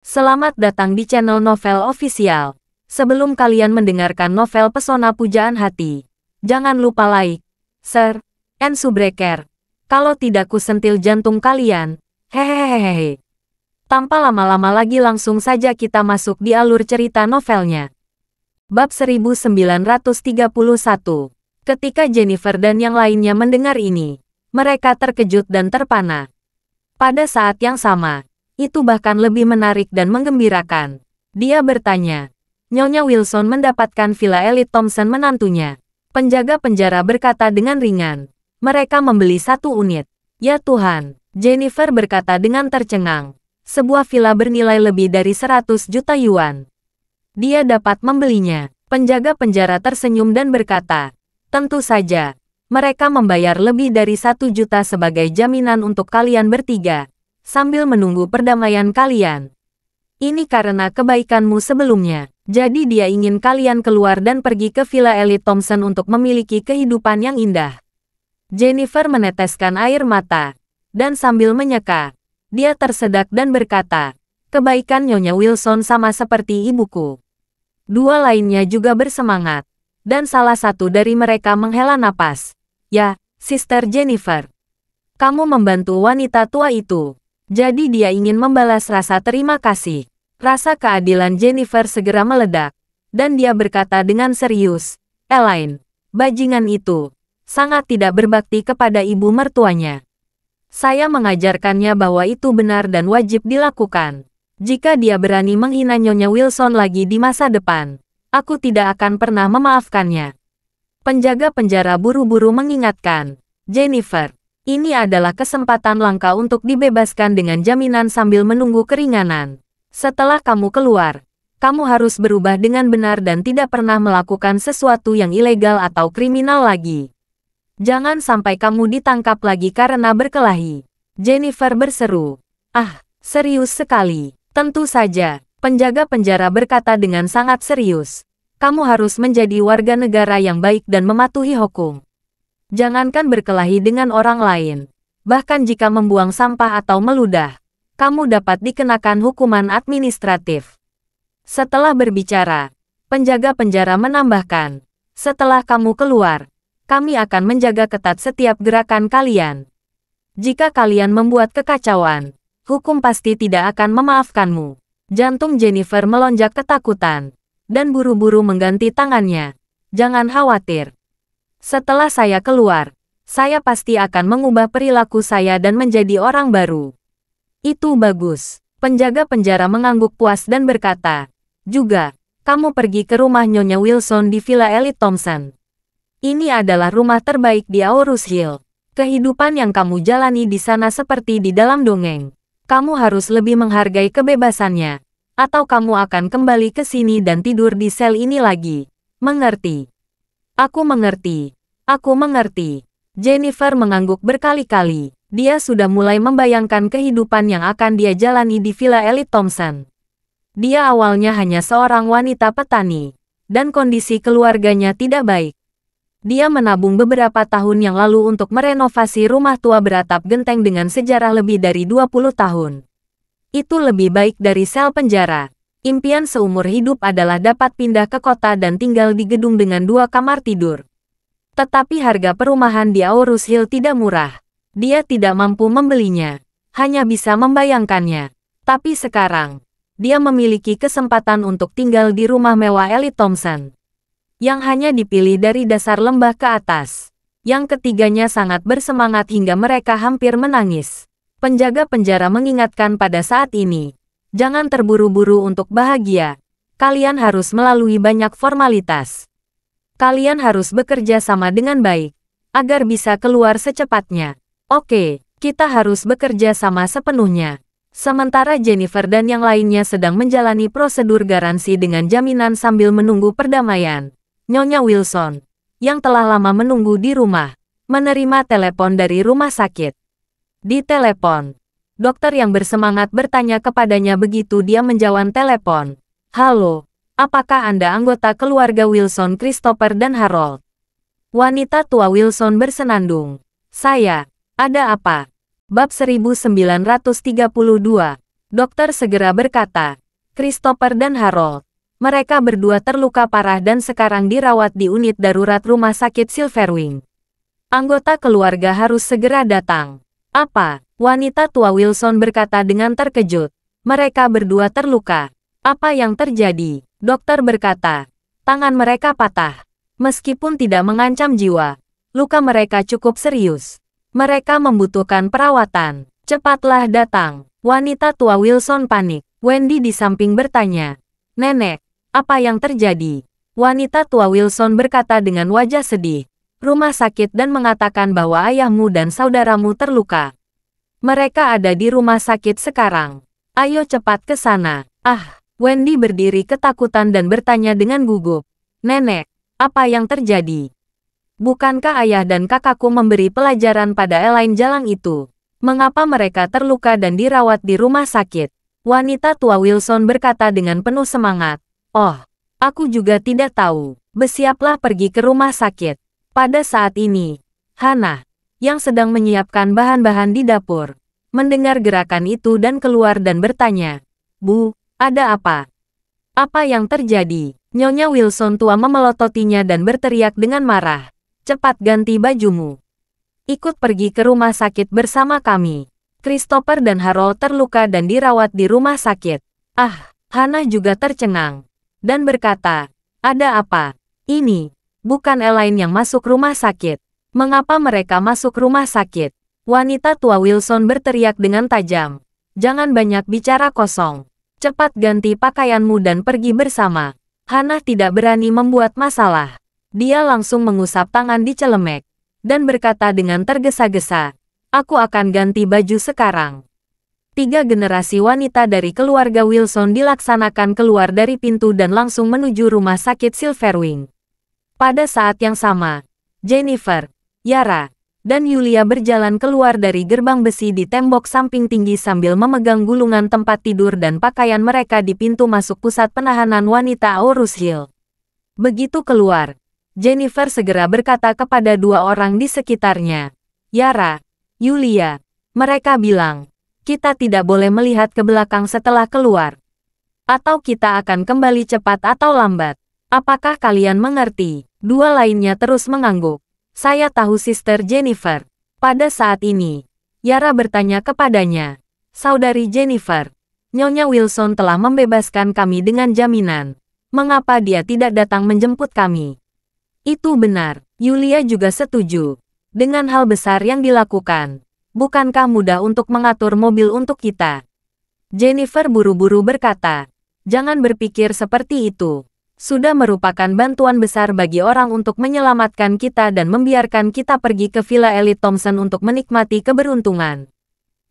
Selamat datang di channel Novel Official. Sebelum kalian mendengarkan novel Pesona Pujaan Hati, jangan lupa like, share, and subscribe. Kalau tidak kusentil jantung kalian. Hehehehe. Tanpa lama-lama lagi langsung saja kita masuk di alur cerita novelnya. Bab 1931. Ketika Jennifer dan yang lainnya mendengar ini, mereka terkejut dan terpana. Pada saat yang sama, itu bahkan lebih menarik dan menggembirakan. Dia bertanya, Nyonya Wilson mendapatkan villa elit Thompson menantunya. Penjaga penjara berkata dengan ringan, mereka membeli 1 unit. Ya Tuhan, Jennifer berkata dengan tercengang. Sebuah villa bernilai lebih dari 100 juta yuan. Dia dapat membelinya. Penjaga penjara tersenyum dan berkata, tentu saja, mereka membayar lebih dari 1 juta sebagai jaminan untuk kalian bertiga. Sambil menunggu perdamaian kalian. Ini karena kebaikanmu sebelumnya. Jadi dia ingin kalian keluar dan pergi ke villa elit Thompson untuk memiliki kehidupan yang indah. Jennifer meneteskan air mata. Dan sambil menyeka, dia tersedak dan berkata, kebaikan Nyonya Wilson sama seperti ibuku. 2 lainnya juga bersemangat. Dan salah satu dari mereka menghela napas. Ya, Sister Jennifer. Kamu membantu wanita tua itu. Jadi dia ingin membalas rasa terima kasih. Rasa keadilan Jennifer segera meledak. Dan dia berkata dengan serius, Elaine, bajingan itu sangat tidak berbakti kepada ibu mertuanya. Saya mengajarkannya bahwa itu benar dan wajib dilakukan. Jika dia berani menghina Nyonya Wilson lagi di masa depan, aku tidak akan pernah memaafkannya. Penjaga penjara buru-buru mengingatkan, Jennifer, ini adalah kesempatan langka untuk dibebaskan dengan jaminan sambil menunggu keringanan. Setelah kamu keluar, kamu harus berubah dengan benar dan tidak pernah melakukan sesuatu yang ilegal atau kriminal lagi. Jangan sampai kamu ditangkap lagi karena berkelahi. Jennifer berseru. Ah, serius sekali. Tentu saja, penjaga penjara berkata dengan sangat serius. Kamu harus menjadi warga negara yang baik dan mematuhi hukum. Jangankan berkelahi dengan orang lain. Bahkan jika membuang sampah atau meludah, kamu dapat dikenakan hukuman administratif. Setelah berbicara, penjaga penjara menambahkan, setelah kamu keluar, kami akan menjaga ketat setiap gerakan kalian. Jika kalian membuat kekacauan, hukum pasti tidak akan memaafkanmu. Jantung Jennifer melonjak ketakutan, dan buru-buru mengganti tangannya. Jangan khawatir. Setelah saya keluar, saya pasti akan mengubah perilaku saya dan menjadi orang baru. Itu bagus. Penjaga penjara mengangguk puas dan berkata, juga, kamu pergi ke rumah Nyonya Wilson di Villa Elit Thompson. Ini adalah rumah terbaik di Aurus Hill. Kehidupan yang kamu jalani di sana seperti di dalam dongeng. Kamu harus lebih menghargai kebebasannya, atau kamu akan kembali ke sini dan tidur di sel ini lagi. Mengerti? Aku mengerti. Aku mengerti. Jennifer mengangguk berkali-kali. Dia sudah mulai membayangkan kehidupan yang akan dia jalani di Villa Elit Thompson. Dia awalnya hanya seorang wanita petani, dan kondisi keluarganya tidak baik. Dia menabung beberapa tahun yang lalu untuk merenovasi rumah tua beratap genteng dengan sejarah lebih dari 20 tahun. Itu lebih baik dari sel penjara. Impian seumur hidup adalah dapat pindah ke kota dan tinggal di gedung dengan 2 kamar tidur. Tetapi harga perumahan di Aurus Hill tidak murah. Dia tidak mampu membelinya, hanya bisa membayangkannya. Tapi sekarang, dia memiliki kesempatan untuk tinggal di rumah mewah elit Thompson, yang hanya dipilih dari dasar lembah ke atas. Yang ketiganya sangat bersemangat hingga mereka hampir menangis. Penjaga penjara mengingatkan pada saat ini, jangan terburu-buru untuk bahagia. Kalian harus melalui banyak formalitas. Kalian harus bekerja sama dengan baik, agar bisa keluar secepatnya. Oke, kita harus bekerja sama sepenuhnya. Sementara Jennifer dan yang lainnya sedang menjalani prosedur garansi dengan jaminan sambil menunggu perdamaian. Nyonya Wilson, yang telah lama menunggu di rumah, menerima telepon dari rumah sakit. Di telepon, dokter yang bersemangat bertanya kepadanya begitu dia menjawab telepon. Halo, apakah Anda anggota keluarga Wilson, Christopher dan Harold? Wanita tua Wilson bersenandung. Saya, ada apa? Bab 1932. Dokter segera berkata. Christopher dan Harold. Mereka berdua terluka parah dan sekarang dirawat di unit darurat rumah sakit Silverwing. Anggota keluarga harus segera datang. Apa? Wanita tua Wilson berkata dengan terkejut. Mereka berdua terluka. Apa yang terjadi? Dokter berkata. Tangan mereka patah. Meskipun tidak mengancam jiwa, luka mereka cukup serius. Mereka membutuhkan perawatan. Cepatlah datang. Wanita tua Wilson panik. Wendy di samping bertanya. Nenek, apa yang terjadi? Wanita tua Wilson berkata dengan wajah sedih. Rumah sakit dan mengatakan bahwa ayahmu dan saudaramu terluka. Mereka ada di rumah sakit sekarang. Ayo cepat ke sana. Ah, Wendy berdiri ketakutan dan bertanya dengan gugup. Nenek, apa yang terjadi? Bukankah ayah dan kakakku memberi pelajaran pada Elaine Jalang itu? Mengapa mereka terluka dan dirawat di rumah sakit? Wanita tua Wilson berkata dengan penuh semangat. Oh, aku juga tidak tahu. Bersiaplah pergi ke rumah sakit. Pada saat ini, Hannah, yang sedang menyiapkan bahan-bahan di dapur, mendengar gerakan itu dan keluar dan bertanya. Bu, ada apa? Apa yang terjadi? Nyonya Wilson tua memelototinya dan berteriak dengan marah. Cepat ganti bajumu. Ikut pergi ke rumah sakit bersama kami. Christopher dan Harold terluka dan dirawat di rumah sakit. Ah, Hannah juga tercengang. Dan berkata, ada apa? Ini, bukan Elaine yang masuk rumah sakit. Mengapa mereka masuk rumah sakit? Wanita tua Wilson berteriak dengan tajam. Jangan banyak bicara kosong. Cepat ganti pakaianmu dan pergi bersama. Hannah tidak berani membuat masalah. Dia langsung mengusap tangan di celemek. Dan berkata dengan tergesa-gesa. Aku akan ganti baju sekarang. 3 generasi wanita dari keluarga Wilson dilaksanakan keluar dari pintu dan langsung menuju rumah sakit Silverwing. Pada saat yang sama, Jennifer, Yara, dan Yulia berjalan keluar dari gerbang besi di tembok samping tinggi sambil memegang gulungan tempat tidur dan pakaian mereka di pintu masuk pusat penahanan wanita Aurus Hill. Begitu keluar, Jennifer segera berkata kepada 2 orang di sekitarnya. Yara, Yulia, mereka bilang, kita tidak boleh melihat ke belakang setelah keluar. Atau kita akan kembali cepat atau lambat. Apakah kalian mengerti? 2 lainnya terus mengangguk. Saya tahu Sister Jennifer. Pada saat ini, Yara bertanya kepadanya. Saudari Jennifer, Nyonya Wilson telah membebaskan kami dengan jaminan. Mengapa dia tidak datang menjemput kami? Itu benar, Yulia juga setuju. Dengan hal besar yang dilakukan, bukankah mudah untuk mengatur mobil untuk kita? Jennifer buru-buru berkata, jangan berpikir seperti itu. Sudah merupakan bantuan besar bagi orang untuk menyelamatkan kita dan membiarkan kita pergi ke Villa Elite Thompson untuk menikmati keberuntungan.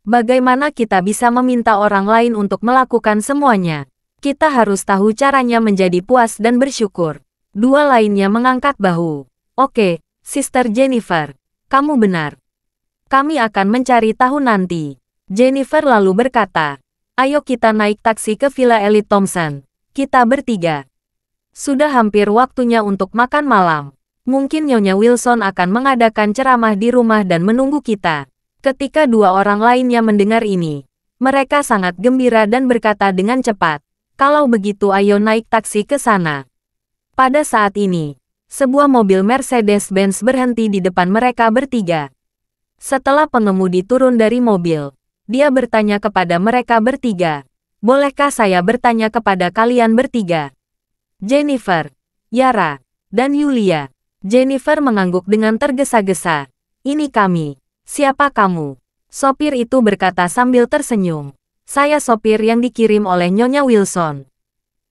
Bagaimana kita bisa meminta orang lain untuk melakukan semuanya? Kita harus tahu caranya menjadi puas dan bersyukur. 2 lainnya mengangkat bahu. Oke, Sister Jennifer. Kamu benar. Kami akan mencari tahu nanti. Jennifer lalu berkata, ayo kita naik taksi ke Villa Elite Thompson. Kita bertiga. Sudah hampir waktunya untuk makan malam. Mungkin Nyonya Wilson akan mengadakan ceramah di rumah dan menunggu kita. Ketika 2 orang lainnya mendengar ini, mereka sangat gembira dan berkata dengan cepat, kalau begitu ayo naik taksi ke sana. Pada saat ini, sebuah mobil Mercedes-Benz berhenti di depan mereka bertiga. Setelah pengemudi turun dari mobil, dia bertanya kepada mereka bertiga, bolehkah saya bertanya kepada kalian bertiga? Jennifer, Yara, dan Yulia. Jennifer mengangguk dengan tergesa-gesa. Ini kami. Siapa kamu? Sopir itu berkata sambil tersenyum. Saya sopir yang dikirim oleh Nyonya Wilson.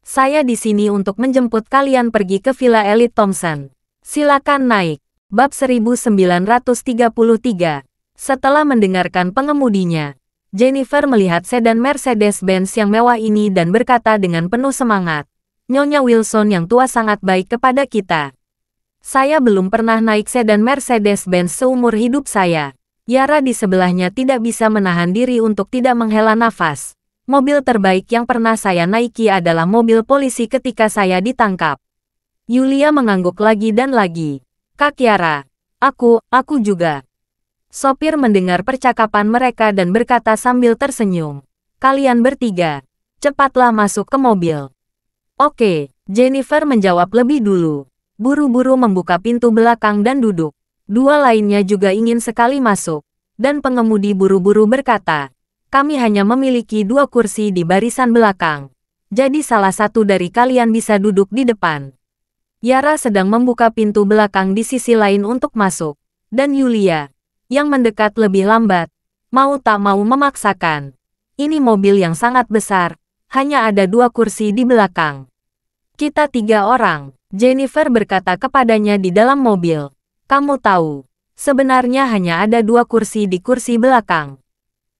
Saya di sini untuk menjemput kalian pergi ke Villa Elite Thompson. Silakan naik. Bab 1933. Setelah mendengarkan pengemudinya, Jennifer melihat sedan Mercedes-Benz yang mewah ini dan berkata dengan penuh semangat, Nyonya Wilson yang tua sangat baik kepada kita. Saya belum pernah naik sedan Mercedes-Benz seumur hidup saya. Yara di sebelahnya tidak bisa menahan diri untuk tidak menghela nafas. Mobil terbaik yang pernah saya naiki adalah mobil polisi ketika saya ditangkap. Yulia mengangguk lagi dan lagi. Kak Yara, aku juga. Sopir mendengar percakapan mereka dan berkata sambil tersenyum. Kalian bertiga, cepatlah masuk ke mobil. Oke, Jennifer menjawab lebih dulu. Buru-buru membuka pintu belakang dan duduk. Dua lainnya juga ingin sekali masuk. Dan pengemudi buru-buru berkata, kami hanya memiliki 2 kursi di barisan belakang. Jadi salah satu dari kalian bisa duduk di depan. Yara sedang membuka pintu belakang di sisi lain untuk masuk. Dan Yulia, yang mendekat lebih lambat, mau tak mau memaksakan. Ini mobil yang sangat besar, hanya ada 2 kursi di belakang. Kita 3 orang, Jennifer berkata kepadanya di dalam mobil. Kamu tahu, sebenarnya hanya ada 2 kursi di kursi belakang.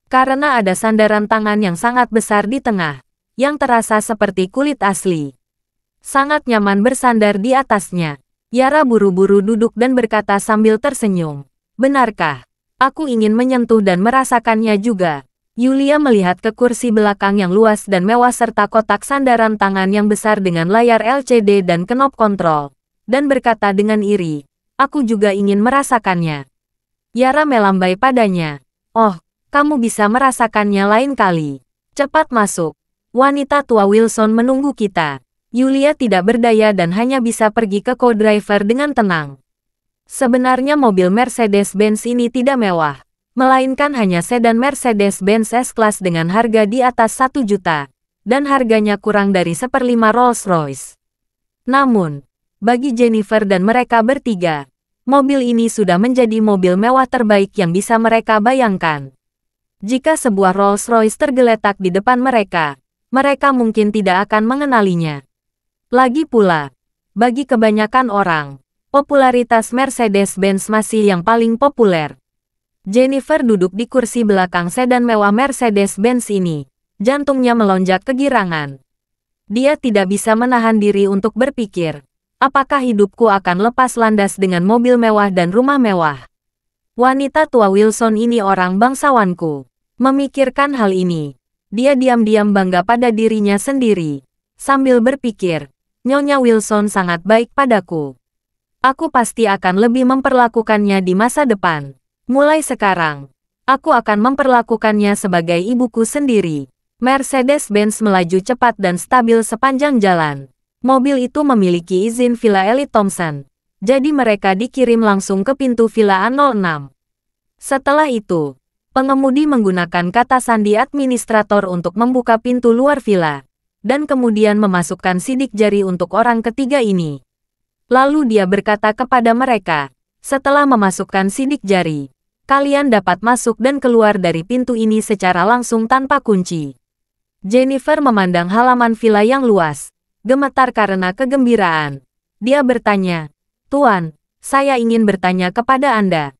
Karena ada sandaran tangan yang sangat besar di tengah, yang terasa seperti kulit asli. Sangat nyaman bersandar di atasnya. Yara buru-buru duduk dan berkata sambil tersenyum. Benarkah? Aku ingin menyentuh dan merasakannya juga. Yulia melihat ke kursi belakang yang luas dan mewah serta kotak sandaran tangan yang besar dengan layar LCD dan knop kontrol. Dan berkata dengan iri, aku juga ingin merasakannya. Yara melambai padanya. Oh, kamu bisa merasakannya lain kali. Cepat masuk. Wanita tua Wilson menunggu kita. Yulia tidak berdaya dan hanya bisa pergi ke co-driver dengan tenang. Sebenarnya mobil Mercedes-Benz ini tidak mewah, melainkan hanya sedan Mercedes-Benz S-Class dengan harga di atas 1 juta, dan harganya kurang dari 1/5 Rolls-Royce. Namun, bagi Jennifer dan mereka bertiga, mobil ini sudah menjadi mobil mewah terbaik yang bisa mereka bayangkan. Jika sebuah Rolls-Royce tergeletak di depan mereka, mereka mungkin tidak akan mengenalinya. Lagi pula, bagi kebanyakan orang, popularitas Mercedes-Benz masih yang paling populer. Jennifer duduk di kursi belakang sedan mewah Mercedes-Benz ini. Jantungnya melonjak kegirangan. Dia tidak bisa menahan diri untuk berpikir, apakah hidupku akan lepas landas dengan mobil mewah dan rumah mewah? Wanita tua Wilson ini orang bangsawanku. Memikirkan hal ini, dia diam-diam bangga pada dirinya sendiri. Sambil berpikir, Nyonya Wilson sangat baik padaku. Aku pasti akan lebih memperlakukannya di masa depan. Mulai sekarang, aku akan memperlakukannya sebagai ibuku sendiri. Mercedes-Benz melaju cepat dan stabil sepanjang jalan. Mobil itu memiliki izin Villa Elite Thompson. Jadi mereka dikirim langsung ke pintu Villa A06. Setelah itu, pengemudi menggunakan kata sandi administrator untuk membuka pintu luar villa. Dan kemudian memasukkan sidik jari untuk orang ketiga ini. Lalu dia berkata kepada mereka, setelah memasukkan sidik jari, kalian dapat masuk dan keluar dari pintu ini secara langsung tanpa kunci. Jennifer memandang halaman villa yang luas, gemetar karena kegembiraan. Dia bertanya, Tuan, saya ingin bertanya kepada Anda.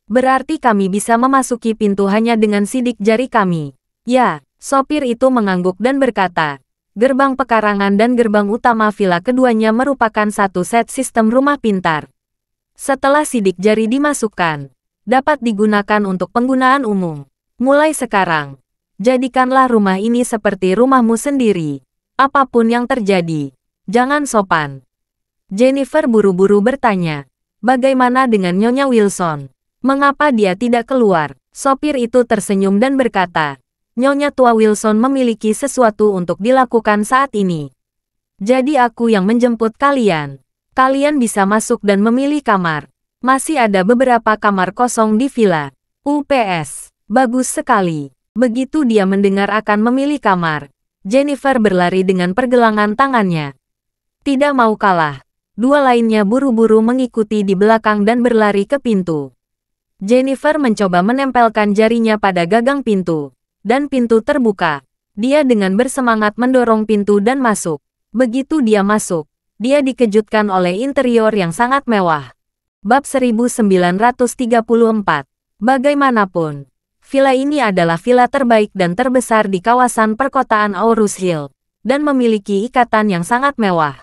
Berarti kami bisa memasuki pintu hanya dengan sidik jari kami? Ya, sopir itu mengangguk dan berkata, gerbang pekarangan dan gerbang utama villa keduanya merupakan satu set sistem rumah pintar. Setelah sidik jari dimasukkan, dapat digunakan untuk penggunaan umum. Mulai sekarang, jadikanlah rumah ini seperti rumahmu sendiri. Apapun yang terjadi, jangan sopan. Jennifer buru-buru bertanya, bagaimana dengan Nyonya Wilson? Mengapa dia tidak keluar? Sopir itu tersenyum dan berkata, Nyonya tua Wilson memiliki sesuatu untuk dilakukan saat ini. Jadi aku yang menjemput kalian. Kalian bisa masuk dan memilih kamar. Masih ada beberapa kamar kosong di villa. UPS. Bagus sekali. Begitu dia mendengar akan memilih kamar, Jennifer berlari dengan pergelangan tangannya. Tidak mau kalah. Dua lainnya buru-buru mengikuti di belakang dan berlari ke pintu. Jennifer mencoba menempelkan jarinya pada gagang pintu. Dan pintu terbuka. Dia dengan bersemangat mendorong pintu dan masuk. Begitu dia masuk, dia dikejutkan oleh interior yang sangat mewah. Bab 1934. Bagaimanapun, villa ini adalah villa terbaik dan terbesar di kawasan perkotaan Aurus Hill, dan memiliki ikatan yang sangat mewah.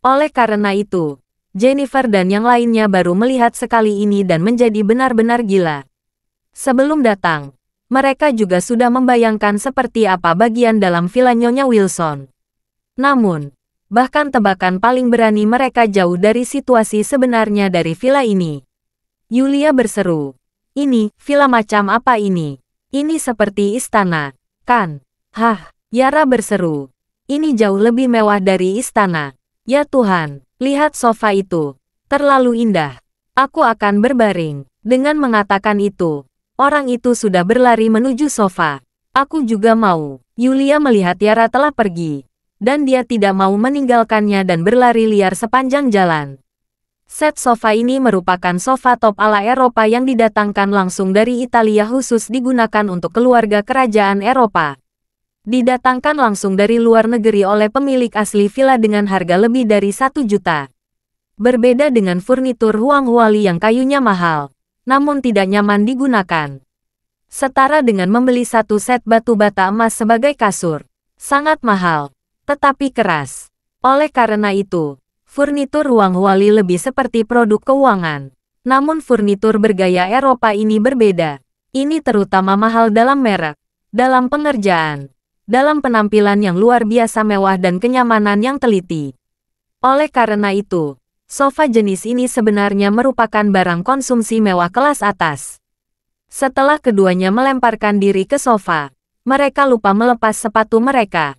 Oleh karena itu, Jennifer dan yang lainnya baru melihat sekali ini dan menjadi benar-benar gila. Sebelum datang, mereka juga sudah membayangkan seperti apa bagian dalam villa Nyonya Wilson. Namun, bahkan tebakan paling berani mereka jauh dari situasi sebenarnya dari villa ini. Yulia berseru, ini, villa macam apa ini? Ini seperti istana. Kan? Hah, Yara berseru. Ini jauh lebih mewah dari istana. Ya Tuhan, lihat sofa itu. Terlalu indah. Aku akan berbaring. Dengan mengatakan itu, orang itu sudah berlari menuju sofa. Aku juga mau. Yulia melihat Yara telah pergi. Dan dia tidak mau meninggalkannya dan berlari liar sepanjang jalan. Set sofa ini merupakan sofa top ala Eropa yang didatangkan langsung dari Italia khusus digunakan untuk keluarga kerajaan Eropa. Didatangkan langsung dari luar negeri oleh pemilik asli villa dengan harga lebih dari 1 juta. Berbeda dengan furnitur Huang Huali yang kayunya mahal, namun tidak nyaman digunakan. Setara dengan membeli satu set batu bata emas sebagai kasur. Sangat mahal, tetapi keras. Oleh karena itu, furnitur Huang Huali lebih seperti produk keuangan. Namun furnitur bergaya Eropa ini berbeda. Ini terutama mahal dalam merek, dalam pengerjaan, dalam penampilan yang luar biasa mewah dan kenyamanan yang teliti. Oleh karena itu, sofa jenis ini sebenarnya merupakan barang konsumsi mewah kelas atas. Setelah keduanya melemparkan diri ke sofa, mereka lupa melepas sepatu mereka.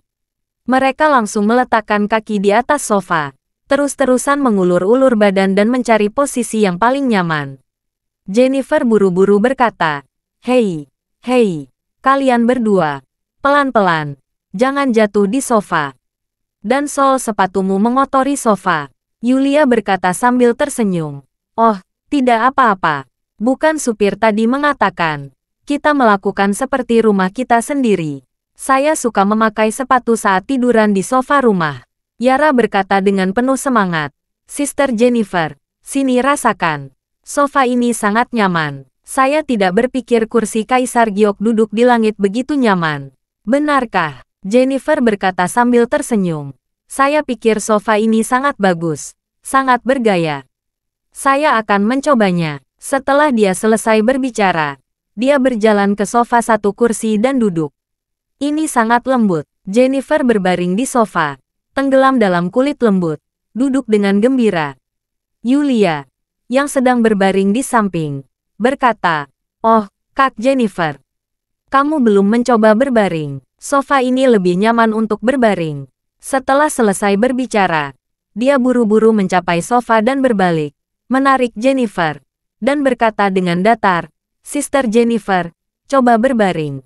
Mereka langsung meletakkan kaki di atas sofa, terus-terusan mengulur-ulur badan dan mencari posisi yang paling nyaman. Jennifer buru-buru berkata, "Hei, kalian berdua, pelan-pelan, jangan jatuh di sofa. Dan sol sepatumu mengotori sofa." Yulia berkata sambil tersenyum. "Oh, tidak apa-apa. Bukan supir tadi mengatakan, kita melakukan seperti rumah kita sendiri. Saya suka memakai sepatu saat tiduran di sofa rumah." Yara berkata dengan penuh semangat. "Sister Jennifer, sini rasakan. Sofa ini sangat nyaman. Saya tidak berpikir kursi Kaisar Giok duduk di langit begitu nyaman." "Benarkah?" Jennifer berkata sambil tersenyum. "Saya pikir sofa ini sangat bagus, sangat bergaya. Saya akan mencobanya." Setelah dia selesai berbicara, dia berjalan ke sofa satu kursi dan duduk. Ini sangat lembut. Jennifer berbaring di sofa, tenggelam dalam kulit lembut, duduk dengan gembira. Yulia, yang sedang berbaring di samping, berkata, "Oh, Kak Jennifer, kamu belum mencoba berbaring. Sofa ini lebih nyaman untuk berbaring." Setelah selesai berbicara, dia buru-buru mencapai sofa dan berbalik, menarik Jennifer, dan berkata dengan datar, "Sister Jennifer, coba berbaring.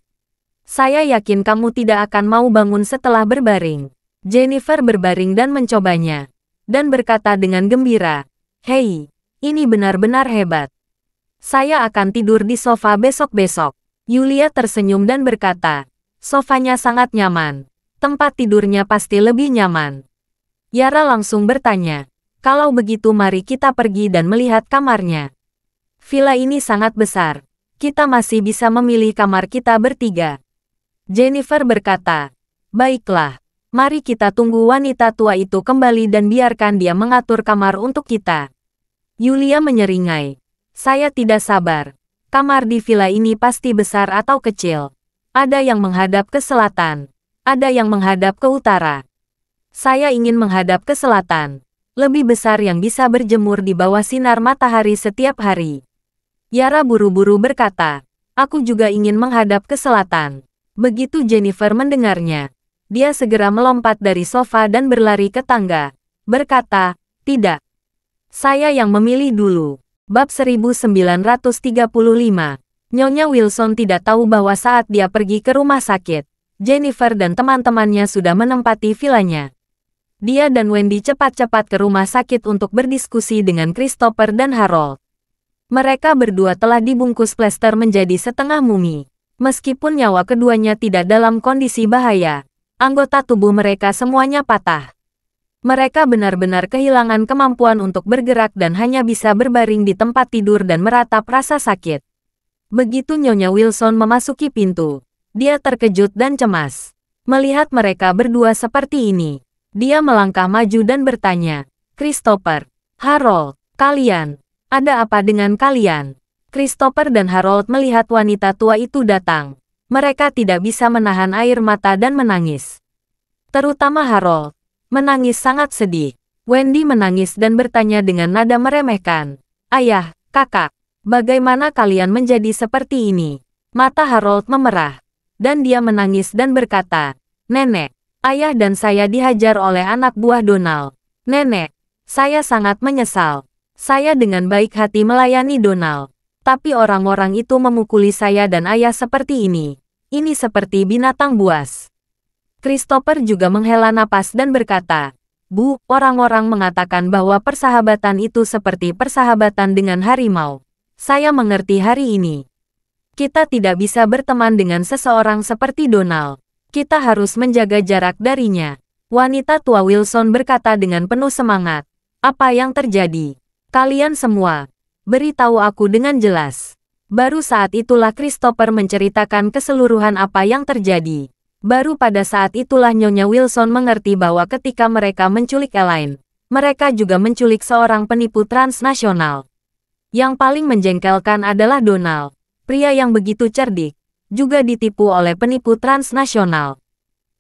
Saya yakin kamu tidak akan mau bangun setelah berbaring." Jennifer berbaring dan mencobanya, dan berkata dengan gembira, "Hei, ini benar-benar hebat. Saya akan tidur di sofa besok-besok." Yulia tersenyum dan berkata, "Sofanya sangat nyaman. Tempat tidurnya pasti lebih nyaman." Yara langsung bertanya, "Kalau begitu mari kita pergi dan melihat kamarnya. Villa ini sangat besar. Kita masih bisa memilih kamar kita bertiga." Jennifer berkata, "Baiklah, mari kita tunggu wanita tua itu kembali dan biarkan dia mengatur kamar untuk kita." Yulia menyeringai, "Saya tidak sabar. Kamar di villa ini pasti besar atau kecil. Ada yang menghadap ke selatan, ada yang menghadap ke utara. Saya ingin menghadap ke selatan, lebih besar yang bisa berjemur di bawah sinar matahari setiap hari." Yara buru-buru berkata, "Aku juga ingin menghadap ke selatan." Begitu Jennifer mendengarnya, dia segera melompat dari sofa dan berlari ke tangga, berkata, "Tidak. Saya yang memilih dulu." Bab 1935. Nyonya Wilson tidak tahu bahwa saat dia pergi ke rumah sakit, Jennifer dan teman-temannya sudah menempati villanya. Dia dan Wendy cepat-cepat ke rumah sakit untuk berdiskusi dengan Christopher dan Harold. Mereka berdua telah dibungkus plester menjadi setengah mumi. Meskipun nyawa keduanya tidak dalam kondisi bahaya, anggota tubuh mereka semuanya patah. Mereka benar-benar kehilangan kemampuan untuk bergerak dan hanya bisa berbaring di tempat tidur dan meratap rasa sakit. Begitu Nyonya Wilson memasuki pintu, dia terkejut dan cemas. Melihat mereka berdua seperti ini, dia melangkah maju dan bertanya, "Christopher, Harold, kalian, ada apa dengan kalian?" Christopher dan Harold melihat wanita tua itu datang. Mereka tidak bisa menahan air mata dan menangis. Terutama Harold, menangis sangat sedih. Wendy menangis dan bertanya dengan nada meremehkan, "Ayah, kakak, bagaimana kalian menjadi seperti ini?" Mata Harold memerah. Dan dia menangis dan berkata, "Nenek, ayah dan saya dihajar oleh anak buah Donald. Nenek, saya sangat menyesal. Saya dengan baik hati melayani Donald. Tapi orang-orang itu memukuli saya dan ayah seperti ini. Ini seperti binatang buas." Christopher juga menghela napas dan berkata, "Bu, orang-orang mengatakan bahwa persahabatan itu seperti persahabatan dengan harimau. Saya mengerti hari ini. Kita tidak bisa berteman dengan seseorang seperti Donald. Kita harus menjaga jarak darinya." Wanita tua Wilson berkata dengan penuh semangat, "Apa yang terjadi? Kalian semua, beritahu aku dengan jelas." Baru saat itulah Christopher menceritakan keseluruhan apa yang terjadi. Baru pada saat itulah Nyonya Wilson mengerti bahwa ketika mereka menculik Elaine, mereka juga menculik seorang penipu transnasional. Yang paling menjengkelkan adalah Donald, pria yang begitu cerdik, juga ditipu oleh penipu transnasional.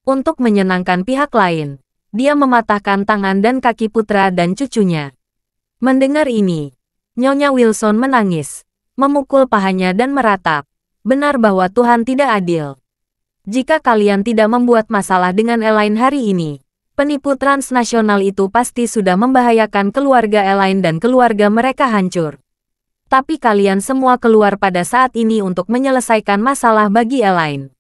Untuk menyenangkan pihak lain, dia mematahkan tangan dan kaki putra dan cucunya. Mendengar ini, Nyonya Wilson menangis, memukul pahanya dan meratap, "Benar bahwa Tuhan tidak adil. Jika kalian tidak membuat masalah dengan Elaine hari ini, penipu transnasional itu pasti sudah membahayakan keluarga Elaine dan keluarga mereka hancur. Tapi kalian semua keluar pada saat ini untuk menyelesaikan masalah bagi Elaine.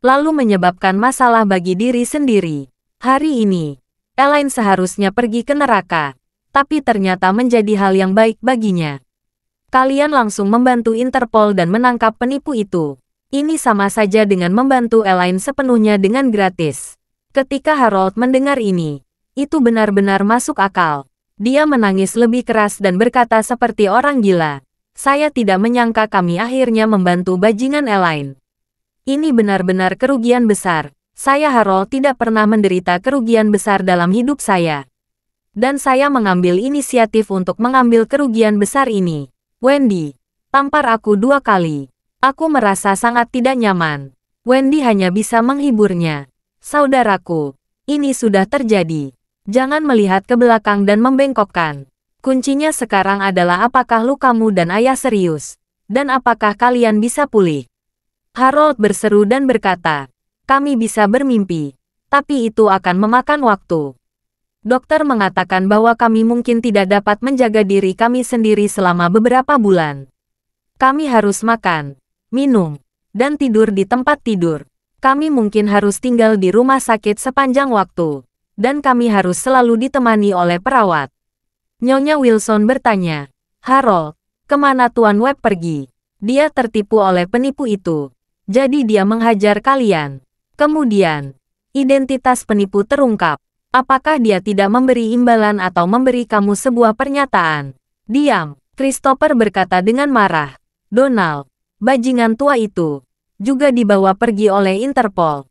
Lalu menyebabkan masalah bagi diri sendiri. Hari ini, Elaine seharusnya pergi ke neraka, tapi ternyata menjadi hal yang baik baginya. Kalian langsung membantu Interpol dan menangkap penipu itu. Ini sama saja dengan membantu Elaine sepenuhnya dengan gratis." Ketika Harold mendengar ini, itu benar-benar masuk akal. Dia menangis lebih keras dan berkata seperti orang gila, "Saya tidak menyangka kami akhirnya membantu bajingan Elaine. Ini benar-benar kerugian besar. Saya Harold tidak pernah menderita kerugian besar dalam hidup saya. Dan saya mengambil inisiatif untuk mengambil kerugian besar ini. Wendy, tampar aku 2 kali. Aku merasa sangat tidak nyaman." Wendy hanya bisa menghiburnya. "Saudaraku, ini sudah terjadi. Jangan melihat ke belakang dan membengkokkan. Kuncinya sekarang adalah apakah lukamu dan ayah serius, dan apakah kalian bisa pulih." Harold berseru dan berkata, "Kami bisa bermimpi, tapi itu akan memakan waktu. Dokter mengatakan bahwa kami mungkin tidak dapat menjaga diri kami sendiri selama beberapa bulan. Kami harus makan, minum, dan tidur di tempat tidur. Kami mungkin harus tinggal di rumah sakit sepanjang waktu, dan kami harus selalu ditemani oleh perawat." Nyonya Wilson bertanya, "Harold, kemana Tuan Webb pergi? Dia tertipu oleh penipu itu. Jadi dia menghajar kalian. Kemudian, identitas penipu terungkap. Apakah dia tidak memberi imbalan atau memberi kamu sebuah pernyataan?" "Diam," Christopher berkata dengan marah. "Donald, bajingan tua itu, juga dibawa pergi oleh Interpol.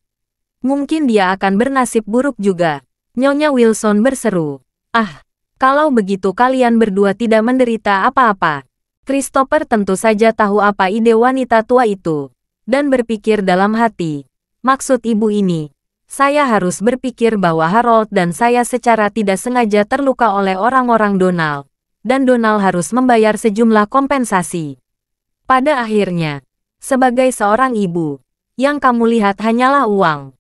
Mungkin dia akan bernasib buruk juga." Nyonya Wilson berseru, "Ah, kalau begitu kalian berdua tidak menderita apa-apa." Christopher tentu saja tahu apa ide wanita tua itu, dan berpikir dalam hati, "Maksud ibu ini, saya harus berpikir bahwa Harold dan saya secara tidak sengaja terluka oleh orang-orang Donald, dan Donald harus membayar sejumlah kompensasi. Pada akhirnya, sebagai seorang ibu, yang kamu lihat hanyalah uang."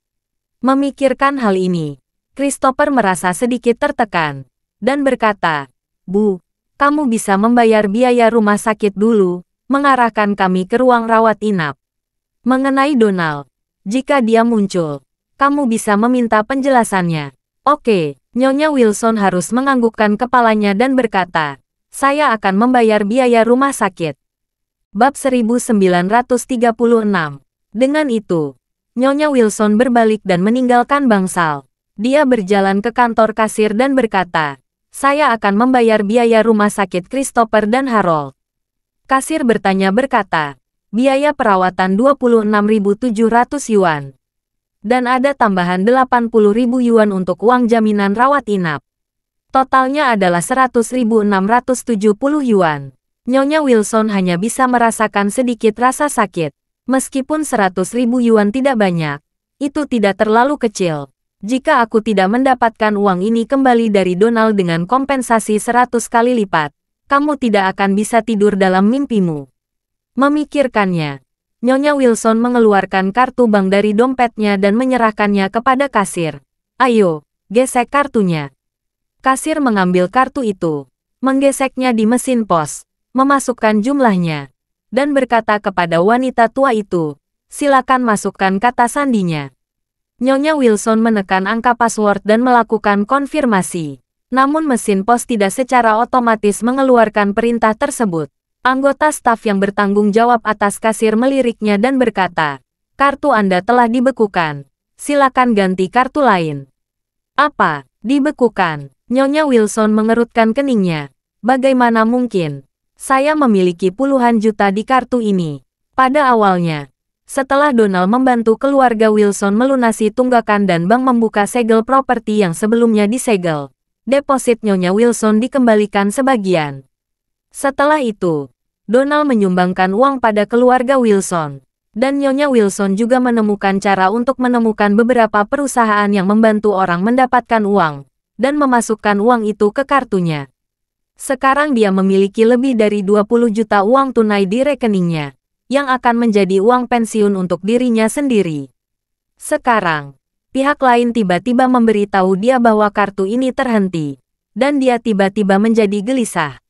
Memikirkan hal ini, Christopher merasa sedikit tertekan, dan berkata, "Bu, kamu bisa membayar biaya rumah sakit dulu, mengarahkan kami ke ruang rawat inap. Mengenai Donald, jika dia muncul, kamu bisa meminta penjelasannya." "Oke." Nyonya Wilson harus menganggukkan kepalanya dan berkata, "Saya akan membayar biaya rumah sakit." Bab 1936. Dengan itu, Nyonya Wilson berbalik dan meninggalkan bangsal. Dia berjalan ke kantor kasir dan berkata, "Saya akan membayar biaya rumah sakit Christopher dan Harold." Kasir berkata, "Biaya perawatan 26.700 yuan. Dan ada tambahan 80.000 yuan untuk uang jaminan rawat inap. Totalnya adalah 100.670 yuan." Nyonya Wilson hanya bisa merasakan sedikit rasa sakit. Meskipun 100.000 yuan tidak banyak, itu tidak terlalu kecil. Jika aku tidak mendapatkan uang ini kembali dari Donald dengan kompensasi 100 kali lipat, kamu tidak akan bisa tidur dalam mimpimu. Memikirkannya, Nyonya Wilson mengeluarkan kartu bank dari dompetnya dan menyerahkannya kepada kasir. Ayo, gesek kartunya. Kasir mengambil kartu itu, menggeseknya di mesin pos, memasukkan jumlahnya, dan berkata kepada wanita tua itu, silakan masukkan kata sandinya. Nyonya Wilson menekan angka password dan melakukan konfirmasi. Namun mesin pos tidak secara otomatis mengeluarkan perintah tersebut. Anggota staf yang bertanggung jawab atas kasir meliriknya dan berkata, kartu Anda telah dibekukan. Silakan ganti kartu lain. Apa? Dibekukan? Nyonya Wilson mengerutkan keningnya. Bagaimana mungkin? Saya memiliki puluhan juta di kartu ini. Pada awalnya, setelah Donald membantu keluarga Wilson melunasi tunggakan dan bank membuka segel properti yang sebelumnya disegel, deposit Nyonya Wilson dikembalikan sebagian. Setelah itu, Donald menyumbangkan uang pada keluarga Wilson, dan Nyonya Wilson juga menemukan cara untuk menemukan beberapa perusahaan yang membantu orang mendapatkan uang, dan memasukkan uang itu ke kartunya. Sekarang dia memiliki lebih dari 20 juta uang tunai di rekeningnya, yang akan menjadi uang pensiun untuk dirinya sendiri. Sekarang, pihak lain tiba-tiba memberitahu dia bahwa kartu ini terhenti, dan dia tiba-tiba menjadi gelisah.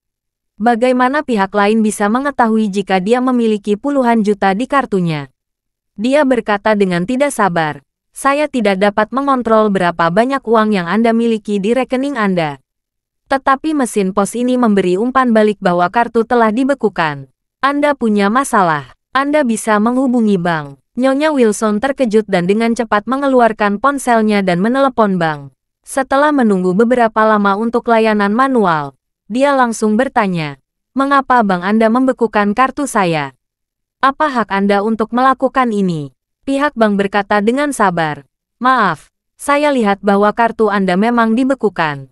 Bagaimana pihak lain bisa mengetahui jika dia memiliki puluhan juta di kartunya? Dia berkata dengan tidak sabar, saya tidak dapat mengontrol berapa banyak uang yang Anda miliki di rekening Anda. Tetapi mesin pos ini memberi umpan balik bahwa kartu telah dibekukan. Anda punya masalah. Anda bisa menghubungi bank. Nyonya Wilson terkejut dan dengan cepat mengeluarkan ponselnya dan menelepon bank. Setelah menunggu beberapa lama untuk layanan manual, dia langsung bertanya, mengapa bank Anda membekukan kartu saya? Apa hak Anda untuk melakukan ini? Pihak bank berkata dengan sabar, maaf, saya lihat bahwa kartu Anda memang dibekukan.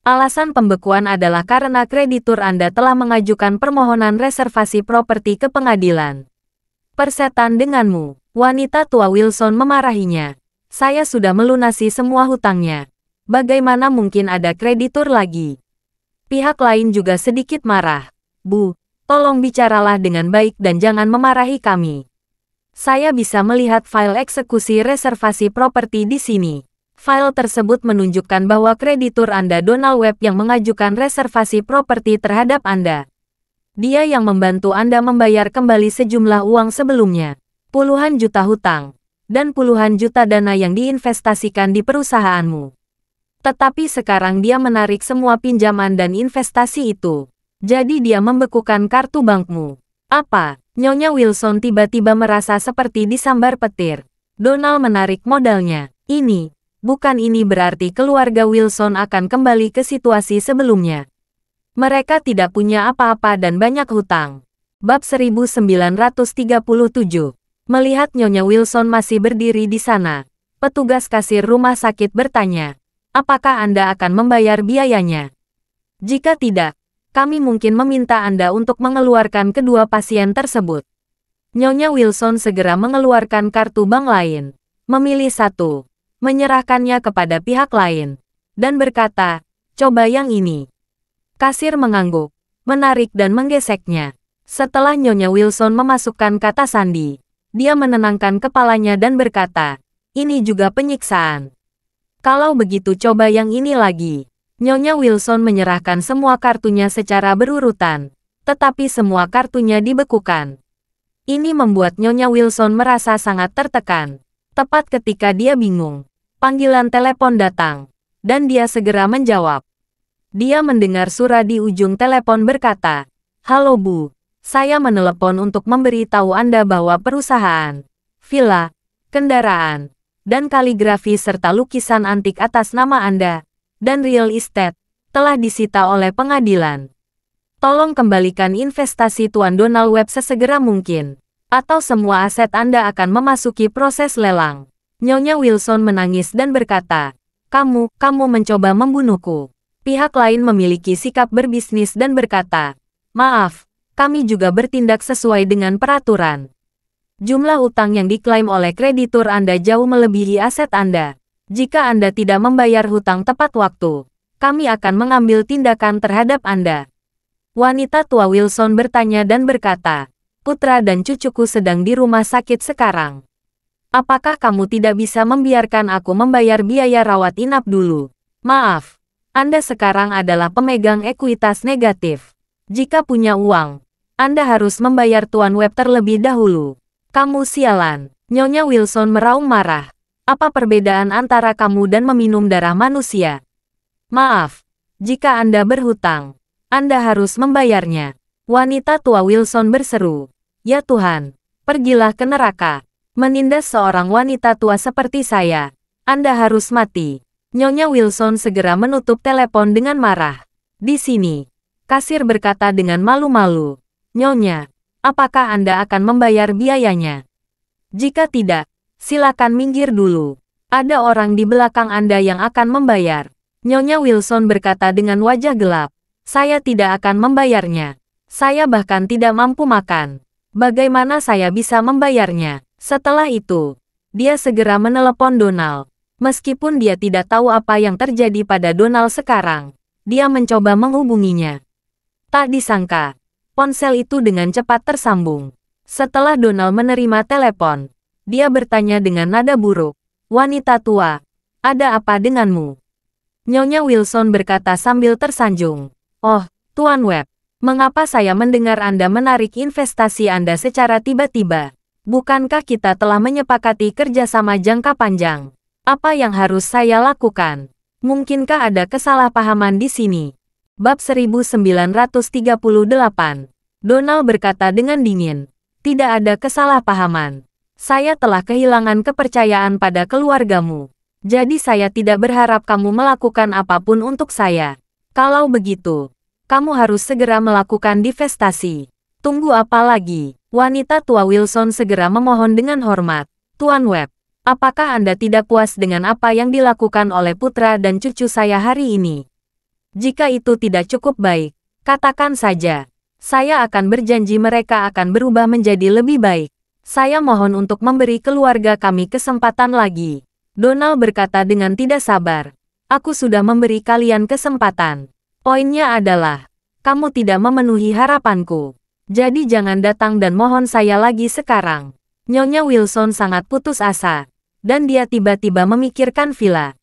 Alasan pembekuan adalah karena kreditur Anda telah mengajukan permohonan reservasi properti ke pengadilan. Persetan denganmu, wanita tua Wilson memarahinya. Saya sudah melunasi semua hutangnya. Bagaimana mungkin ada kreditur lagi? Pihak lain juga sedikit marah. Bu, tolong bicaralah dengan baik dan jangan memarahi kami. Saya bisa melihat file eksekusi reservasi properti di sini. File tersebut menunjukkan bahwa kreditur Anda Donald Webb yang mengajukan reservasi properti terhadap Anda. Dia yang membantu Anda membayar kembali sejumlah uang sebelumnya, puluhan juta hutang, dan puluhan juta dana yang diinvestasikan di perusahaanmu. Tetapi sekarang dia menarik semua pinjaman dan investasi itu. Jadi dia membekukan kartu bankmu. Apa? Nyonya Wilson tiba-tiba merasa seperti disambar petir. Donald menarik modalnya. Bukan ini berarti keluarga Wilson akan kembali ke situasi sebelumnya. Mereka tidak punya apa-apa dan banyak hutang. Bab 1937. Melihat Nyonya Wilson masih berdiri di sana, petugas kasir rumah sakit bertanya, apakah Anda akan membayar biayanya? Jika tidak, kami mungkin meminta Anda untuk mengeluarkan kedua pasien tersebut. Nyonya Wilson segera mengeluarkan kartu bank lain, memilih satu, menyerahkannya kepada pihak lain, dan berkata, coba yang ini. Kasir mengangguk, menarik dan menggeseknya. Setelah Nyonya Wilson memasukkan kata sandi, dia menenangkan kepalanya dan berkata, ini juga penyiksaan. Kalau begitu coba yang ini lagi. Nyonya Wilson menyerahkan semua kartunya secara berurutan, tetapi semua kartunya dibekukan. Ini membuat Nyonya Wilson merasa sangat tertekan. Tepat ketika dia bingung, panggilan telepon datang, dan dia segera menjawab. Dia mendengar suara di ujung telepon berkata, halo Bu, saya menelepon untuk memberitahu Anda bahwa perusahaan, villa, kendaraan, dan kaligrafi serta lukisan antik atas nama Anda, dan real estate, telah disita oleh pengadilan. Tolong kembalikan investasi Tuan Donald Webb sesegera mungkin, atau semua aset Anda akan memasuki proses lelang. Nyonya Wilson menangis dan berkata, kamu mencoba membunuhku. Pihak lain memiliki sikap berbisnis dan berkata, maaf, kami juga bertindak sesuai dengan peraturan. Jumlah utang yang diklaim oleh kreditur Anda jauh melebihi aset Anda. Jika Anda tidak membayar hutang tepat waktu, kami akan mengambil tindakan terhadap Anda. Wanita tua Wilson bertanya dan berkata, putra dan cucuku sedang di rumah sakit sekarang. Apakah kamu tidak bisa membiarkan aku membayar biaya rawat inap dulu? Maaf, Anda sekarang adalah pemegang ekuitas negatif. Jika punya uang, Anda harus membayar Tuan Webb terlebih dahulu. Kamu sialan. Nyonya Wilson meraung marah. Apa perbedaan antara kamu dan meminum darah manusia? Maaf, jika Anda berhutang, Anda harus membayarnya. Wanita tua Wilson berseru. Ya Tuhan, pergilah ke neraka. Menindas seorang wanita tua seperti saya, Anda harus mati. Nyonya Wilson segera menutup telepon dengan marah. Di sini, kasir berkata dengan malu-malu. Nyonya, apakah Anda akan membayar biayanya? Jika tidak, silakan minggir dulu. Ada orang di belakang Anda yang akan membayar. Nyonya Wilson berkata dengan wajah gelap. Saya tidak akan membayarnya. Saya bahkan tidak mampu makan. Bagaimana saya bisa membayarnya? Setelah itu, dia segera menelepon Donald. Meskipun dia tidak tahu apa yang terjadi pada Donald sekarang, dia mencoba menghubunginya. Tak disangka, ponsel itu dengan cepat tersambung. Setelah Donald menerima telepon, dia bertanya dengan nada buruk. Wanita tua, ada apa denganmu? Nyonya Wilson berkata sambil tersanjung. Oh, Tuan Webb, mengapa saya mendengar Anda menarik investasi Anda secara tiba-tiba? Bukankah kita telah menyepakati kerjasama jangka panjang? Apa yang harus saya lakukan? Mungkinkah ada kesalahpahaman di sini? Bab 1938. Donald berkata dengan dingin. Tidak ada kesalahpahaman. Saya telah kehilangan kepercayaan pada keluargamu. Jadi saya tidak berharap kamu melakukan apapun untuk saya. Kalau begitu, kamu harus segera melakukan divestasi. Tunggu apa lagi? Wanita tua Wilson segera memohon dengan hormat. Tuan Webb, apakah Anda tidak puas dengan apa yang dilakukan oleh putra dan cucu saya hari ini? Jika itu tidak cukup baik, katakan saja. Saya akan berjanji mereka akan berubah menjadi lebih baik. Saya mohon untuk memberi keluarga kami kesempatan lagi. Donald berkata dengan tidak sabar. Aku sudah memberi kalian kesempatan. Poinnya adalah, kamu tidak memenuhi harapanku. Jadi jangan datang dan mohon saya lagi sekarang. Nyonya Wilson sangat putus asa. Dan dia tiba-tiba memikirkan villa.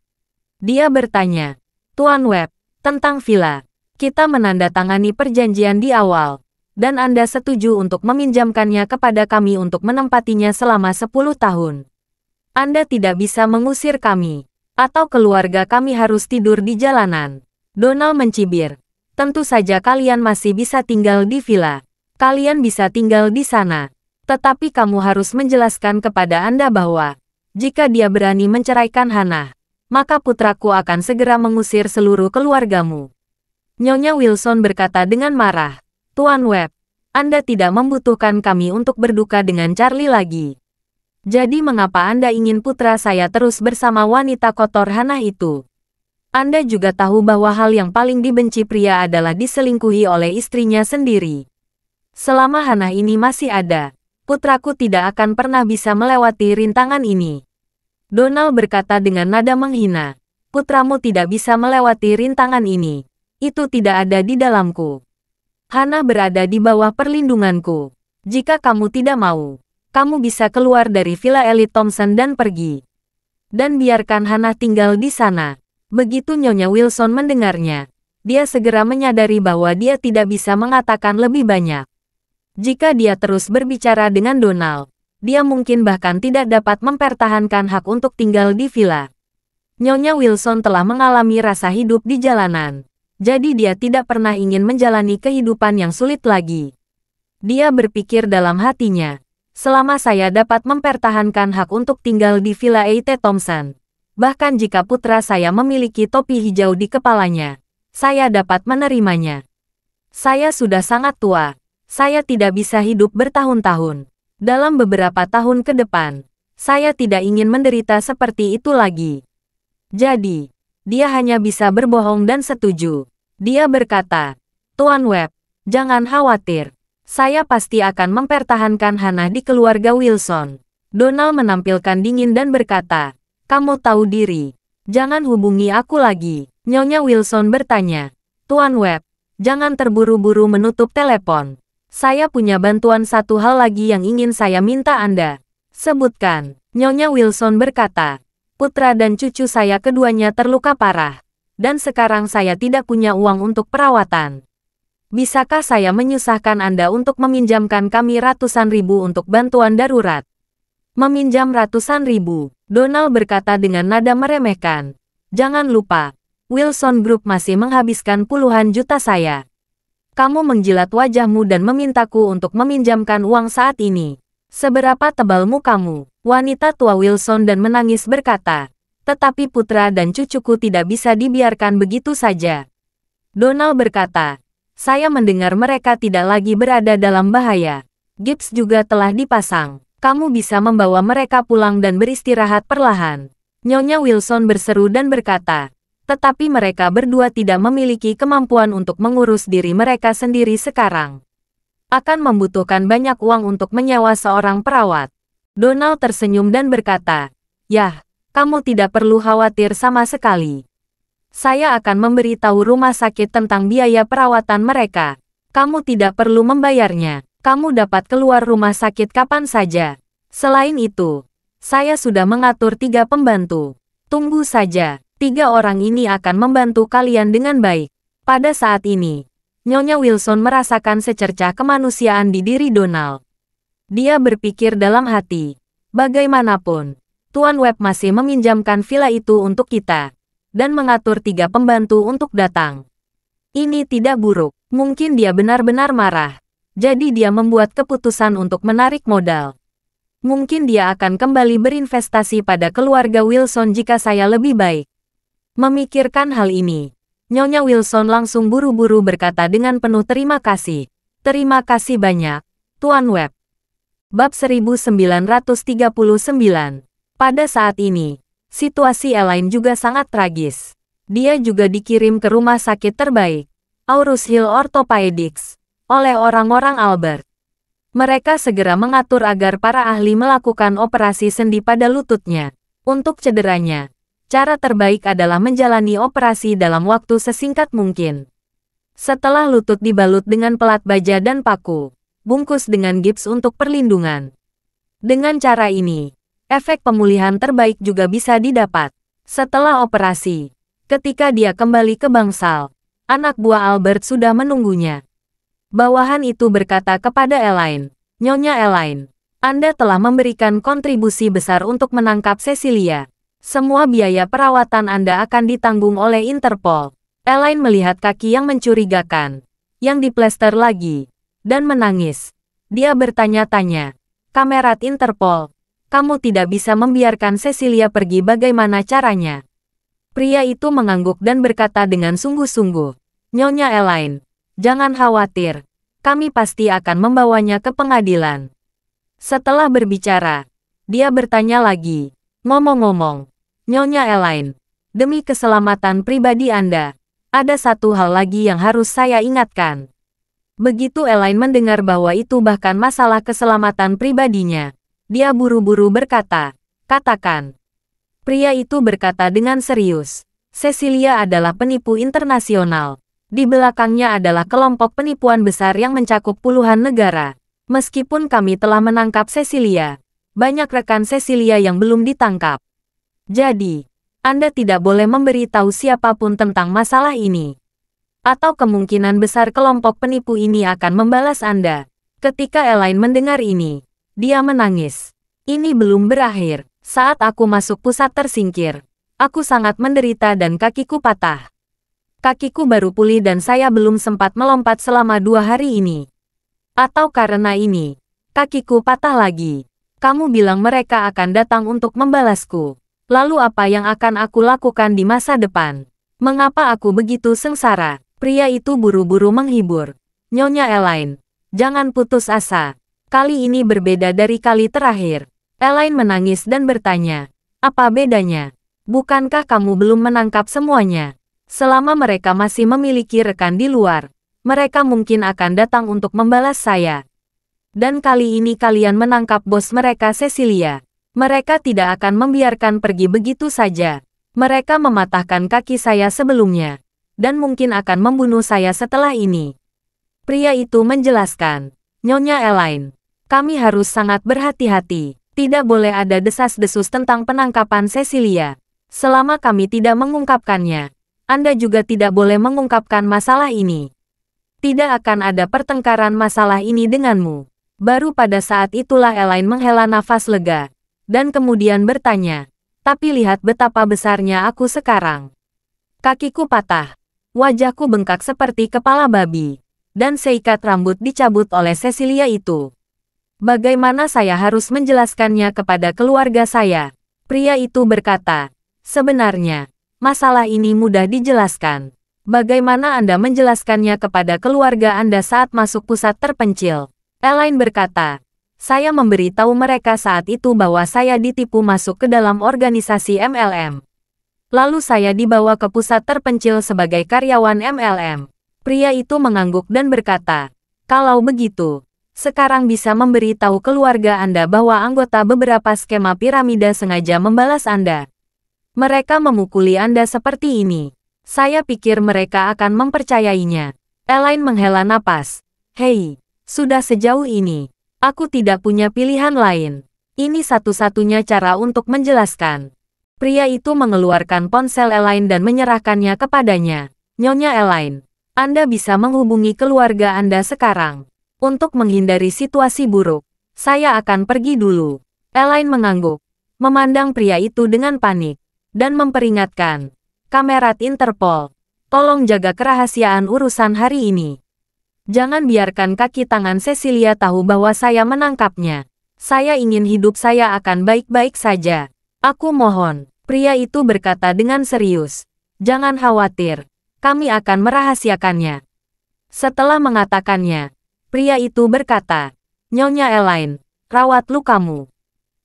Dia bertanya, Tuan Webb, tentang villa. Kita menandatangani perjanjian di awal, dan Anda setuju untuk meminjamkannya kepada kami untuk menempatinya selama 10 tahun. Anda tidak bisa mengusir kami, atau keluarga kami harus tidur di jalanan. Donald mencibir. Tentu saja kalian masih bisa tinggal di villa. Kalian bisa tinggal di sana. Tetapi kamu harus menjelaskan kepada Anda bahwa, jika dia berani menceraikan Hannah, maka putraku akan segera mengusir seluruh keluargamu. Nyonya Wilson berkata dengan marah, Tuan Webb, Anda tidak membutuhkan kami untuk berduka dengan Charlie lagi. Jadi mengapa Anda ingin putra saya terus bersama wanita kotor Hannah itu? Anda juga tahu bahwa hal yang paling dibenci pria adalah diselingkuhi oleh istrinya sendiri. Selama Hannah ini masih ada, putraku tidak akan pernah bisa melewati rintangan ini. Donald berkata dengan nada menghina, putramu tidak bisa melewati rintangan ini. Itu tidak ada di dalamku. Hannah berada di bawah perlindunganku. Jika kamu tidak mau, kamu bisa keluar dari Villa Elite Thompson dan pergi. Dan biarkan Hannah tinggal di sana. Begitu Nyonya Wilson mendengarnya, dia segera menyadari bahwa dia tidak bisa mengatakan lebih banyak. Jika dia terus berbicara dengan Donald, dia mungkin bahkan tidak dapat mempertahankan hak untuk tinggal di villa. Nyonya Wilson telah mengalami rasa hidup di jalanan. Jadi dia tidak pernah ingin menjalani kehidupan yang sulit lagi. Dia berpikir dalam hatinya, selama saya dapat mempertahankan hak untuk tinggal di Villa E.T. Thompson, bahkan jika putra saya memiliki topi hijau di kepalanya, saya dapat menerimanya. Saya sudah sangat tua, saya tidak bisa hidup bertahun-tahun. Dalam beberapa tahun ke depan, saya tidak ingin menderita seperti itu lagi. Jadi, dia hanya bisa berbohong dan setuju. Dia berkata, Tuan Webb, jangan khawatir. Saya pasti akan mempertahankan Hannah di keluarga Wilson. Donald menampilkan dingin dan berkata, kamu tahu diri. Jangan hubungi aku lagi. Nyonya Wilson bertanya, Tuan Webb, jangan terburu-buru menutup telepon. Saya punya bantuan satu hal lagi yang ingin saya minta Anda. Sebutkan, Nyonya Wilson berkata. Putra dan cucu saya keduanya terluka parah. Dan sekarang saya tidak punya uang untuk perawatan. Bisakah saya menyusahkan Anda untuk meminjamkan kami ratusan ribu untuk bantuan darurat? Meminjam ratusan ribu, Donald berkata dengan nada meremehkan. Jangan lupa, Wilson Group masih menghabiskan puluhan juta saya. Kamu menjilat wajahmu dan memintaku untuk meminjamkan uang saat ini. Seberapa tebalmu kamu? Wanita tua Wilson dan menangis berkata. Tetapi putra dan cucuku tidak bisa dibiarkan begitu saja. Donald berkata. Saya mendengar mereka tidak lagi berada dalam bahaya. Gips juga telah dipasang. Kamu bisa membawa mereka pulang dan beristirahat perlahan. Nyonya Wilson berseru dan berkata. Tetapi mereka berdua tidak memiliki kemampuan untuk mengurus diri mereka sendiri sekarang. Akan membutuhkan banyak uang untuk menyewa seorang perawat. Donald tersenyum dan berkata, "Yah, kamu tidak perlu khawatir sama sekali. Saya akan memberitahu rumah sakit tentang biaya perawatan mereka. Kamu tidak perlu membayarnya. Kamu dapat keluar rumah sakit kapan saja. Selain itu, saya sudah mengatur 3 pembantu. Tunggu saja, 3 orang ini akan membantu kalian dengan baik." Pada saat ini, Nyonya Wilson merasakan secercah kemanusiaan di diri Donald. Dia berpikir dalam hati, bagaimanapun, Tuan Webb masih meminjamkan villa itu untuk kita, dan mengatur 3 pembantu untuk datang. Ini tidak buruk, mungkin dia benar-benar marah. Jadi dia membuat keputusan untuk menarik modal. Mungkin dia akan kembali berinvestasi pada keluarga Wilson jika saya lebih baik. Memikirkan hal ini, Nyonya Wilson langsung buru-buru berkata dengan penuh terima kasih. Terima kasih banyak, Tuan Webb. Bab 1939. Pada saat ini, situasi Elaine juga sangat tragis. Dia juga dikirim ke rumah sakit terbaik, Aurus Hill Orthopedics, oleh orang-orang Albert. Mereka segera mengatur agar para ahli melakukan operasi sendi pada lututnya. Untuk cederanya, cara terbaik adalah menjalani operasi dalam waktu sesingkat mungkin. Setelah lutut dibalut dengan pelat baja dan paku, bungkus dengan gips untuk perlindungan. Dengan cara ini, efek pemulihan terbaik juga bisa didapat. Setelah operasi, ketika dia kembali ke bangsal, anak buah Albert sudah menunggunya. Bawahan itu berkata kepada Elaine, "Nyonya Elaine, Anda telah memberikan kontribusi besar untuk menangkap Cecilia. Semua biaya perawatan Anda akan ditanggung oleh Interpol." Elaine melihat kaki yang mencurigakan, yang diplester lagi, dan menangis. Dia bertanya-tanya, "Kamerat Interpol, kamu tidak bisa membiarkan Cecilia pergi, bagaimana caranya?" Pria itu mengangguk dan berkata dengan sungguh-sungguh, "Nyonya Elaine, jangan khawatir, kami pasti akan membawanya ke pengadilan." Setelah berbicara, dia bertanya lagi, "Ngomong-ngomong, Nyonya Elaine, demi keselamatan pribadi Anda, ada satu hal lagi yang harus saya ingatkan." Begitu Elaine mendengar bahwa itu bahkan masalah keselamatan pribadinya, dia buru-buru berkata, "Katakan." Pria itu berkata dengan serius, "Cecilia adalah penipu internasional. Di belakangnya adalah kelompok penipuan besar yang mencakup puluhan negara. Meskipun kami telah menangkap Cecilia, banyak rekan Cecilia yang belum ditangkap. Jadi, Anda tidak boleh memberitahu siapapun tentang masalah ini. Atau kemungkinan besar kelompok penipu ini akan membalas Anda." Ketika Elaine mendengar ini, dia menangis. "Ini belum berakhir. Saat aku masuk pusat tersingkir, aku sangat menderita dan kakiku patah. Kakiku baru pulih dan saya belum sempat melompat selama 2 hari ini. Atau karena ini, kakiku patah lagi. Kamu bilang mereka akan datang untuk membalasku. Lalu apa yang akan aku lakukan di masa depan? Mengapa aku begitu sengsara?" Pria itu buru-buru menghibur. "Nyonya Elaine, jangan putus asa. Kali ini berbeda dari kali terakhir." Elaine menangis dan bertanya, "Apa bedanya? Bukankah kamu belum menangkap semuanya? Selama mereka masih memiliki rekan di luar, mereka mungkin akan datang untuk membalas saya. Dan kali ini kalian menangkap bos mereka, Cecilia. Mereka tidak akan membiarkan pergi begitu saja. Mereka mematahkan kaki saya sebelumnya, dan mungkin akan membunuh saya setelah ini." Pria itu menjelaskan, Nyonya Elaine. Kami harus sangat berhati-hati. Tidak boleh ada desas-desus tentang penangkapan Cecilia. Selama kami tidak mengungkapkannya, Anda juga tidak boleh mengungkapkan masalah ini. Tidak akan ada pertengkaran masalah ini denganmu. Baru pada saat itulah Elaine menghela nafas lega, dan kemudian bertanya, tapi lihat betapa besarnya aku sekarang. Kakiku patah, wajahku bengkak seperti kepala babi, dan seikat rambut dicabut oleh Cecilia itu. Bagaimana saya harus menjelaskannya kepada keluarga saya? Pria itu berkata, sebenarnya, masalah ini mudah dijelaskan. Bagaimana Anda menjelaskannya kepada keluarga Anda saat masuk pusat terpencil? Elaine berkata, saya memberitahu mereka saat itu bahwa saya ditipu masuk ke dalam organisasi MLM. Lalu saya dibawa ke pusat terpencil sebagai karyawan MLM. Pria itu mengangguk dan berkata, kalau begitu, sekarang bisa memberitahu keluarga Anda bahwa anggota beberapa skema piramida sengaja membalas Anda. Mereka memukuli Anda seperti ini. Saya pikir mereka akan mempercayainya. Elaine menghela napas. Hei, sudah sejauh ini, aku tidak punya pilihan lain. Ini satu-satunya cara untuk menjelaskan. Pria itu mengeluarkan ponsel Elaine dan menyerahkannya kepadanya. Nyonya Elaine, Anda bisa menghubungi keluarga Anda sekarang. Untuk menghindari situasi buruk, saya akan pergi dulu. Elaine mengangguk, memandang pria itu dengan panik, dan memperingatkan, Kamerat Interpol, tolong jaga kerahasiaan urusan hari ini. Jangan biarkan kaki tangan Cecilia tahu bahwa saya menangkapnya. Saya ingin hidup saya akan baik-baik saja. Aku mohon, pria itu berkata dengan serius. Jangan khawatir, kami akan merahasiakannya. Setelah mengatakannya, pria itu berkata, Nyonya Elaine, rawat lukamu.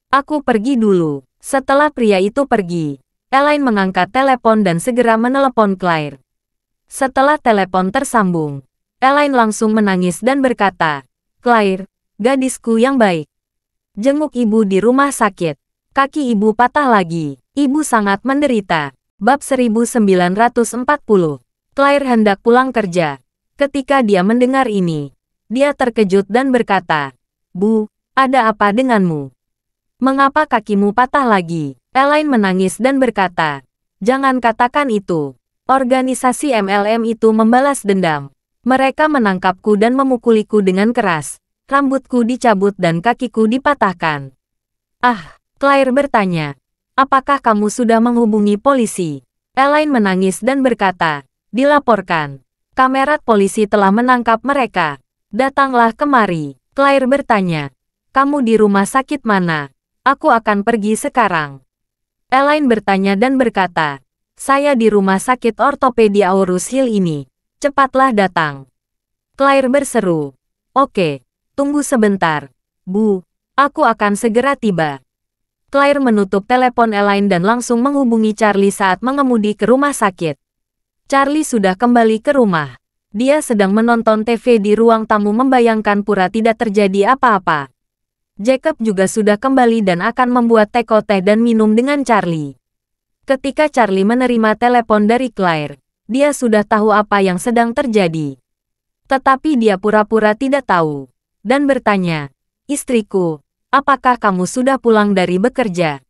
Aku pergi dulu. Setelah pria itu pergi, Elaine mengangkat telepon dan segera menelepon Claire. Setelah telepon tersambung, Elaine langsung menangis dan berkata, Claire, gadisku yang baik. Jenguk ibu di rumah sakit. Kaki ibu patah lagi. Ibu sangat menderita. Bab 1940. Claire hendak pulang kerja. Ketika dia mendengar ini, dia terkejut dan berkata, Bu, ada apa denganmu? Mengapa kakimu patah lagi? Elaine menangis dan berkata, jangan katakan itu. Organisasi MLM itu membalas dendam. Mereka menangkapku dan memukuliku dengan keras. Rambutku dicabut dan kakiku dipatahkan. Ah, Claire bertanya, apakah kamu sudah menghubungi polisi? Elaine menangis dan berkata, dilaporkan. Kamerat polisi telah menangkap mereka. Datanglah kemari. Claire bertanya, kamu di rumah sakit mana? Aku akan pergi sekarang. Elaine bertanya dan berkata, saya di rumah sakit ortopedi Aurus Hill ini. Cepatlah datang. Claire berseru, oke, tunggu sebentar. Bu, aku akan segera tiba. Claire menutup telepon Elaine dan langsung menghubungi Charlie saat mengemudi ke rumah sakit. Charlie sudah kembali ke rumah. Dia sedang menonton TV di ruang tamu membayangkan pura tidak terjadi apa-apa. Jacob juga sudah kembali dan akan membuat teh dan minum dengan Charlie. Ketika Charlie menerima telepon dari Claire, dia sudah tahu apa yang sedang terjadi. Tetapi dia pura-pura tidak tahu, dan bertanya, istriku, apakah kamu sudah pulang dari bekerja?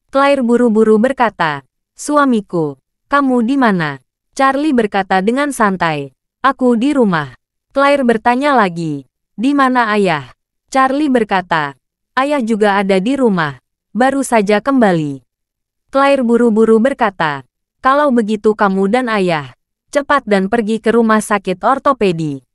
Claire buru-buru berkata, suamiku, kamu di mana? Charlie berkata dengan santai, aku di rumah. Claire bertanya lagi, di mana ayah? Charlie berkata, ayah juga ada di rumah, baru saja kembali. Claire buru-buru berkata, kalau begitu kamu dan ayah, cepat dan pergi ke rumah sakit ortopedi.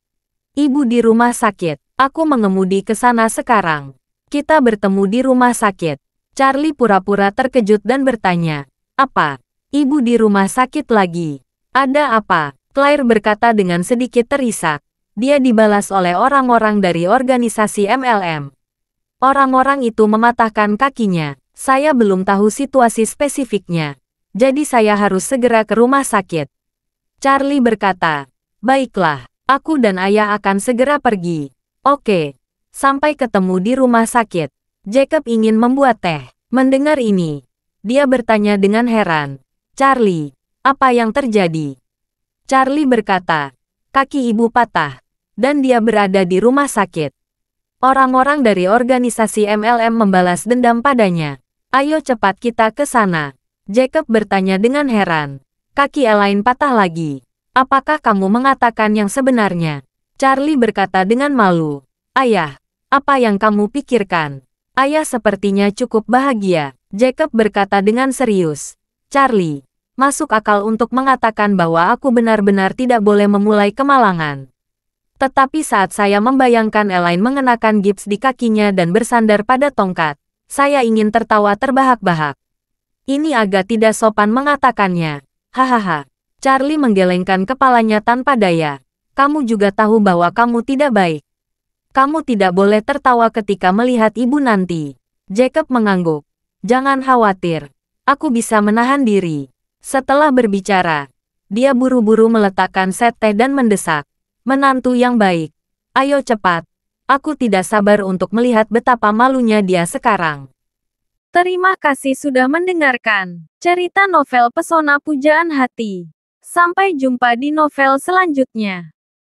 Ibu di rumah sakit, aku mengemudi ke sana sekarang. Kita bertemu di rumah sakit. Charlie pura-pura terkejut dan bertanya, apa? Ibu di rumah sakit lagi? Ada apa? Claire berkata dengan sedikit terisak. Dia dibalas oleh orang-orang dari organisasi MLM. Orang-orang itu mematahkan kakinya. Saya belum tahu situasi spesifiknya. Jadi saya harus segera ke rumah sakit. Charlie berkata, baiklah, aku dan ayah akan segera pergi. Oke, sampai ketemu di rumah sakit. Jacob ingin membuat teh. Mendengar ini, dia bertanya dengan heran. Charlie, apa yang terjadi? Charlie berkata, kaki ibu patah, dan dia berada di rumah sakit. Orang-orang dari organisasi MLM membalas dendam padanya. Ayo cepat kita ke sana. Jacob bertanya dengan heran. Kaki Elaine patah lagi. Apakah kamu mengatakan yang sebenarnya? Charlie berkata dengan malu. Ayah, apa yang kamu pikirkan? Ayah sepertinya cukup bahagia. Jacob berkata dengan serius. Charlie, masuk akal untuk mengatakan bahwa aku benar-benar tidak boleh memulai kemalangan. Tetapi saat saya membayangkan Elaine mengenakan gips di kakinya dan bersandar pada tongkat, saya ingin tertawa terbahak-bahak. Ini agak tidak sopan mengatakannya. Hahaha. Charlie menggelengkan kepalanya tanpa daya. Kamu juga tahu bahwa kamu tidak baik. Kamu tidak boleh tertawa ketika melihat ibu nanti. Jacob mengangguk. Jangan khawatir. Aku bisa menahan diri. Setelah berbicara, dia buru-buru meletakkan set teh dan mendesak. Menantu yang baik. Ayo cepat. Aku tidak sabar untuk melihat betapa malunya dia sekarang. Terima kasih sudah mendengarkan cerita novel Pesona Pujaan Hati. Sampai jumpa di novel selanjutnya.